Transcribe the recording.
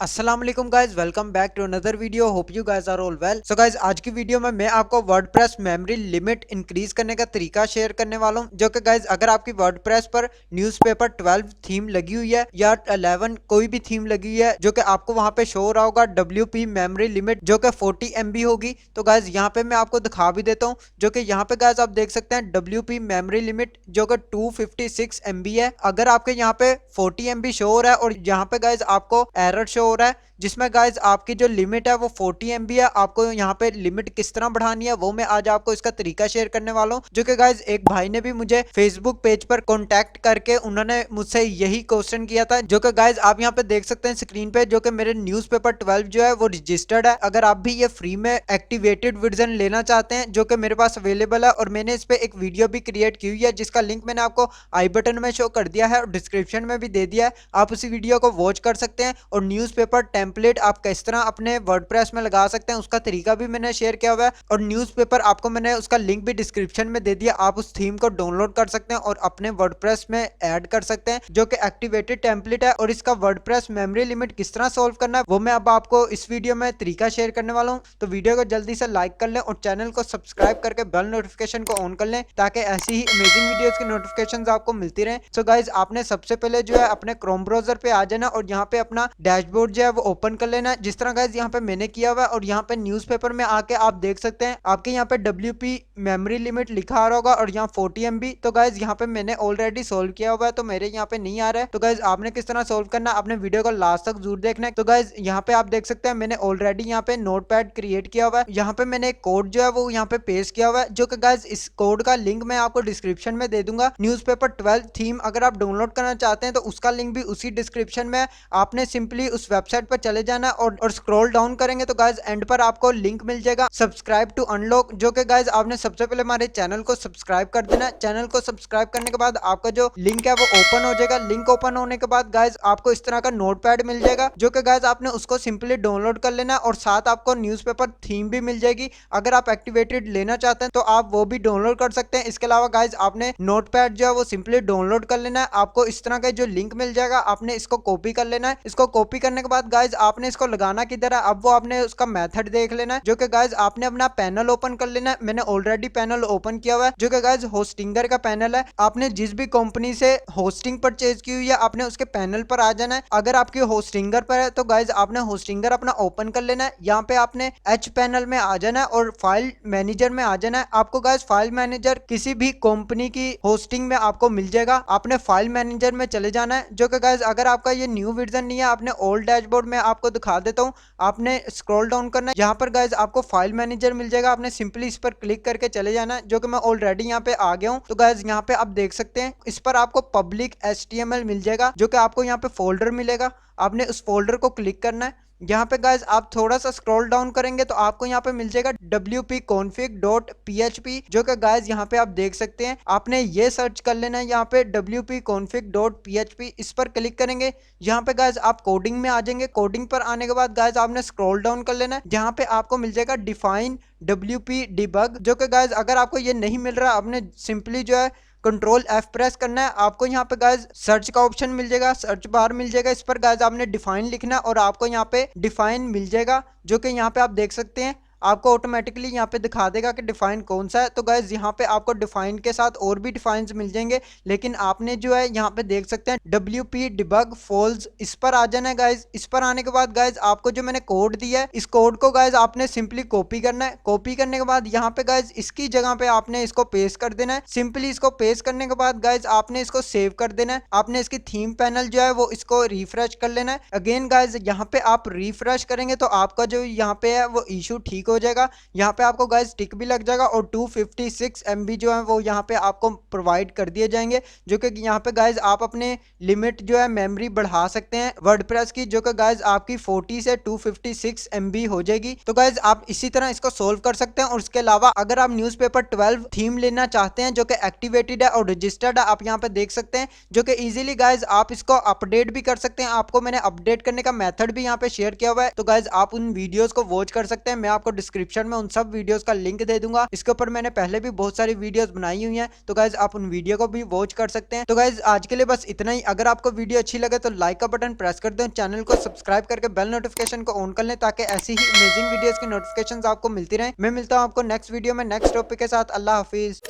अस्सलाम वालेकुम guys, welcome back to another video. Hope you guys are all well. So guys, आज की video में मैं आपको वर्डप्रेस मेमोरी लिमिट इंक्रीज करने का तरीका शेयर करने वाला हूं। जो कि गाइज अगर आपकी वर्डप्रेस पर न्यूज़पेपर 12 थीम लगी हुई है या 11 कोई भी थीम लगी हुई है, जो कि आपको वहां पे शो हो रहा होगा WP मेमोरी लिमिट जो कि 40 MB होगी। तो गाइज यहाँ पे मैं आपको दिखा भी देता हूँ, जो कि यहाँ पे गाइज आप देख सकते हैं WP मेमोरी लिमिट जो कि 256 MB है। अगर आपके यहाँ पे 40 MB शो हो रहा है और यहाँ पे गाइज आपको एरर शो हो रहा है जिसमें गाइज आपकी जो लिमिट है वो 40 MB है, आपको यहाँ पे लिमिट किस तरह बढ़ानी है वो मैं आज आपको इसका तरीका शेयर करने वाला हूँ। जो कि गाइज एक भाई ने भी मुझे फेसबुक पेज पर कॉन्टेक्ट करके उन्होंने मुझसे यही क्वेश्चन किया था, जो कि गाइज आप यहाँ पे देख सकते हैं स्क्रीन पे, जो कि मेरे न्यूज़पेपर 12 जो है वो रजिस्टर्ड है। अगर आप भी ये फ्री में एक्टिवेटेड वर्जन लेना चाहते हैं, जो कि मेरे पास अवेलेबल है और मैंने इस पे एक वीडियो भी क्रिएट की हुई है जिसका लिंक मैंने आपको आई बटन में शो कर दिया है और डिस्क्रिप्शन में भी दे दिया है, आप उसी वीडियो को वॉच कर सकते हैं। और न्यूज़पेपर टेम्पलेट आप किस तरह अपने वर्डप्रेस में लगा सकते हैं उसका तरीका भी मैंने शेयर किया हुआ है और न्यूज़पेपर आपको मैंने उसका लिंक भी डिस्क्रिप्शन में दे दिया, आप उस थीम को डाउनलोड कर सकते हैं और अपने वर्डप्रेस में ऐड कर सकते हैं, जो कि एक्टिवेटेड टेम्पलेट है। और इसका वर्डप्रेस मेमोरी लिमिट किस तरह सोल्व करना है वो मैं अब आपको इस वीडियो में तरीका शेयर करने वाला हूँ। तो वीडियो को जल्दी से लाइक कर लें और चैनल को सब्सक्राइब करके बेल नोटिफिकेशन को ऑन कर लें ताकि ऐसी ही अमेजिंग वीडियोस की नोटिफिकेशंस आपको मिलती रहें। सो गाइज, आपने सबसे पहले जो है अपने क्रोम ब्राउजर पे आ जाना और यहाँ पे अपना डैशबोर्ड जो है वो ओपन कर लेना, जिस तरह गाइज यहाँ पे मैंने किया हुआ है। और यहाँ पे न्यूज़पेपर में आके आप देख सकते हैं आपके यहाँ पे WP मेमोरी लिमिट लिखा आ रहा होगा और यहाँ 40 MB। तो गाइज यहाँ पे मैंने ऑलरेडी सोल्व किया हुआ है तो मेरे यहाँ पे नहीं आ रहा है। तो गाइज आपने किस तरह सोल्व करना है, आपने वीडियो को लास्ट तक जरूर देखना है। तो गाइज यहाँ पे आप देख सकते हैं मैंने ऑलरेडी यहाँ पे नोटपैड क्रिएट किया हुआ है, यहाँ पे मैंने एक कोड जो है वो यहाँ पे पेस्ट किया हुआ है, जो कि गाइज इस कोड का लिंक मैं आपको डिस्क्रिप्शन में दे दूंगा। न्यूज़पेपर 12 थीम अगर आप डाउनलोड करना चाहते हैं तो उसका लिंक भी उसी डिस्क्रिप्शन में है। आपने सिंपली उस वेबसाइट पर चले जाना और स्क्रॉल डाउन करेंगे तो गाइज एंड पर आपको लिंक मिल जाएगा सब्सक्राइब टू अनलॉक, जो कि गाइज आपने सबसे पहले हमारे चैनल को सब्सक्राइब कर देना। चैनल को सब्सक्राइब करने के बाद आपका जो लिंक है वो ओपन हो जाएगा। लिंक ओपन होने के बाद गाइज आपको इस तरह का नोटपैड मिल जाएगा, जो कि गाइज आपने उसको सिंपली डाउनलोड कर लेना और साथ आपको न्यूज़पेपर थीम भी मिल जाएगी। अगर आप एक्टिवेटेड लेना चाहते हैं तो आप वो भी डाउनलोड कर सकते हैं। इसके अलावा गाइज आपने नोटपैड जो है वो सिंपली डाउनलोड कर लेना है, आपको इस तरह का जो लिंक मिल जाएगा आपने इसको कॉपी कर लेना है। इसको कॉपी करने के बाद गाइज आपने इसको लगाना किधर है, अब वो आपने उसका मेथड देख लेना है, जो कि गाइज आपने अपना पैनल ओपन कर लेना है। मैंने ऑलरेडी पैनल ओपन किया हुआ है, जो कि गाइज होस्टिंगर का पैनल है। आपने जिस भी कंपनी से होस्टिंग परचेज की हुई है आपने उसके पैनल पर आ जाना है। अगर आपकी होस्टिंगर पर है तो गाइज आपने होस्टिंगर अपना ओपन कर लेना है। यहाँ पे आपने एच पैनल में आ जाना है और फाइल मैनेजर में आ जाना है। आपको गाइज फाइल मैनेजर किसी भी कंपनी की होस्टिंग में आपको मिल जाएगा, आपने फाइल मैनेजर में चले जाना है। जो कि गाइज अगर आपका ये न्यू वर्जन नहीं है, आपने ओल्ड डैशबोर्ड में आपको दिखा देता हूँ, आपने स्क्रॉल डाउन करना है, यहाँ पर गाइज आपको फाइल मैनेजर मिल जाएगा, आपने सिंपली इस पर क्लिक करके चले जाना है, जो कि मैं ऑलरेडी यहाँ पे आ गया हूँ। तो गाइज यहाँ पे आप देख सकते हैं इस पर आपको पब्लिक HTML मिल जाएगा, जो कि आपको यहाँ पे फोल्डर मिलेगा, आपने उस फोल्डर को क्लिक करना है। यहाँ पे गाइज आप थोड़ा सा स्क्रॉल डाउन करेंगे तो आपको यहाँ पे मिल जाएगा wp-config.php, जो कि गाइज यहाँ पे आप देख सकते हैं आपने ये सर्च कर लेना है। यहाँ पे wp-config.php इस पर क्लिक करेंगे, यहाँ पे गाइज आप कोडिंग में आ जाएंगे। कोडिंग पर आने के बाद गाइज आपने स्क्रॉल डाउन कर लेना है, यहाँ पे आपको मिल जाएगा डिफाइन WP डिबग, जो कि गाइज अगर आपको ये नहीं मिल रहा आपने सिंपली जो है Ctrl+F प्रेस करना है। आपको यहाँ पे गाइज सर्च का ऑप्शन मिल जाएगा, सर्च बार मिल जाएगा, इस पर गाइज आपने डिफाइन लिखना और आपको यहाँ पे डिफाइन मिल जाएगा, जो कि यहाँ पे आप देख सकते हैं आपको ऑटोमेटिकली यहाँ पे दिखा देगा कि डिफाइन कौन सा है। तो गाइज यहाँ पे आपको डिफाइन के साथ और भी डिफाइंस मिल जाएंगे, लेकिन आपने जो है यहाँ पे देख सकते हैं WP डिबग फॉल्स, इस पर आ जाना है गाइज। इस पर आने के बाद गाइज आपको जो मैंने कोड दिया है इस कोड को गाइज आपने सिंपली कॉपी करना है। कॉपी करने के बाद यहाँ पे गाइज इसकी जगह पे आपने इसको पेस्ट कर देना है। सिंपली इसको पेस्ट करने के बाद गाइज आपने इसको सेव कर देना है। आपने इसकी थीम पैनल जो है वो इसको रिफ्रेश कर लेना है। अगेन गाइज यहाँ पे आप रिफ्रेश करेंगे तो आपका जो यहाँ पे है वो इशू ठीक हो जाएगा। यहाँ पे आपको गाइज टिक भी लग जाएगा और 256 MB जो है वो यहाँ पे आपको प्रोवाइड कर दिए जाएंगे, जो कि यहाँ पे गाइज आप अपने लिमिट जो है मेमोरी बढ़ा सकते हैं वर्डप्रेस की, जो कि गाइज आपकी 40 से 256 MB हो जाएगी। तो गाइज आप इसी तरह इसको सोल्व कर सकते हैं। और इसके अलावा अगर आप न्यूज़पेपर 12 थीम लेना चाहते हैं जो कि एक्टिवेटेड है और रजिस्टर्ड है, आप यहाँ पे देख सकते हैं, जो कि इजीली गाइज आप इसको अपडेट भी कर सकते हैं। आपको मैंने अपडेट करने का मेथड भी यहाँ पे शेयर किया हुआ है, तो गाइज आप उन वीडियोस को वॉच कर सकते हैं। मैं आपको डिस्क्रिप्शन में उन सब वीडियोस का लिंक दे दूंगा। इसके ऊपर मैंने पहले भी बहुत सारी वीडियोस बनाई हुई हैं, तो गाइज आप उन वीडियो को भी वॉच कर सकते हैं। तो गाइज आज के लिए बस इतना ही। अगर आपको वीडियो अच्छी लगे तो लाइक का बटन प्रेस कर दें, चैनल को सब्सक्राइब करके बेल नोटिफिकेशन को ऑन कर लें ताकि ऐसी ही अमेजिंग वीडियोस की नोटिफिकेशन आपको मिलती रहे। मैं मिलता हूँ आपको नेक्स्ट वीडियो में नेक्स्ट टॉपिक के साथ। अल्लाह हाफिज।